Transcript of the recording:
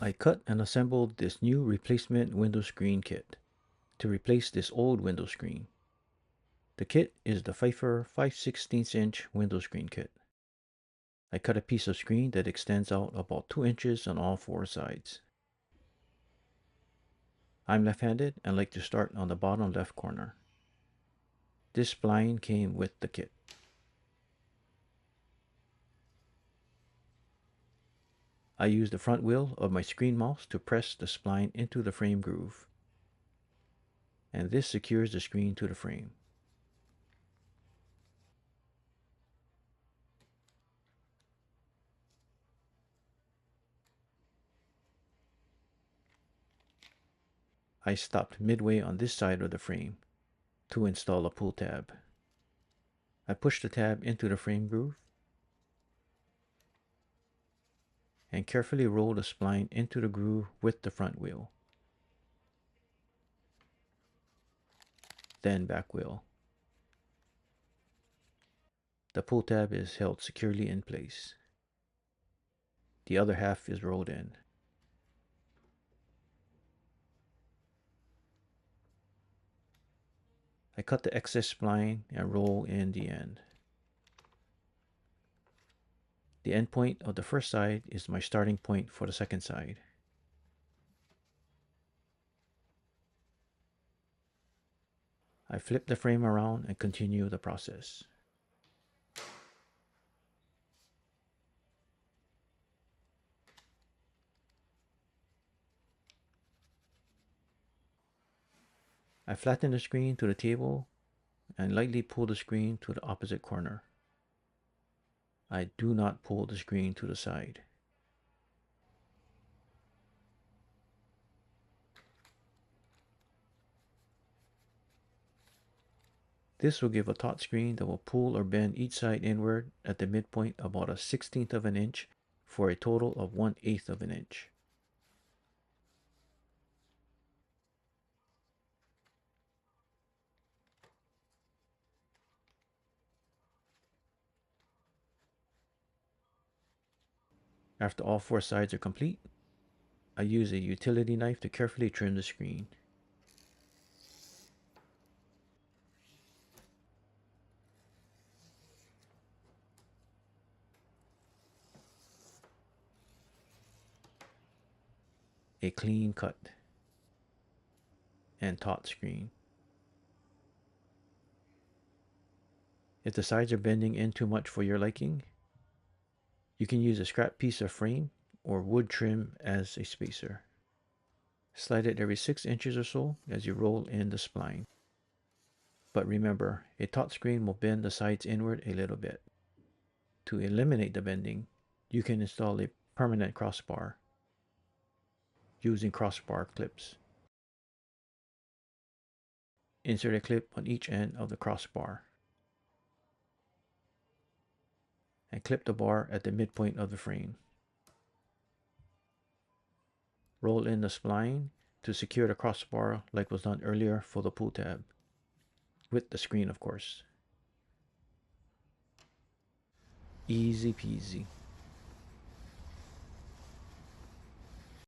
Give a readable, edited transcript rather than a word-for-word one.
I cut and assembled this new replacement window screen kit to replace this old window screen. The kit is the Pfeiffer 5/16" window screen kit. I cut a piece of screen that extends out about 2 inches on all 4 sides. I'm left-handed and like to start on the bottom left corner. This spline came with the kit. I use the front wheel of my screen mouse to press the spline into the frame groove, and this secures the screen to the frame. I stopped midway on this side of the frame to install a pull tab. I push the tab into the frame groove and carefully roll the spline into the groove with the front wheel. Then back wheel. The pull tab is held securely in place. The other half is rolled in. I cut the excess spline and roll in the end. The end point of the first side is my starting point for the second side. I flip the frame around and continue the process. I flatten the screen to the table and lightly pull the screen to the opposite corner. I do not pull the screen to the side. This will give a taut screen that will pull or bend each side inward at the midpoint about a 1/16 of an inch for a total of 1/8 of an inch. After all 4 sides are complete, I use a utility knife to carefully trim the screen. A clean cut and taut screen. If the sides are bending in too much for your liking, you can use a scrap piece of frame or wood trim as a spacer. Slide it every 6 inches or so as you roll in the spline. But remember, a taut screen will bend the sides inward a little bit. To eliminate the bending, you can install a permanent crossbar using crossbar clips. Insert a clip on each end of the crossbar and clip the bar at the midpoint of the frame. Roll in the spline to secure the crossbar like was done earlier for the pull tab, with the screen of course. Easy peasy.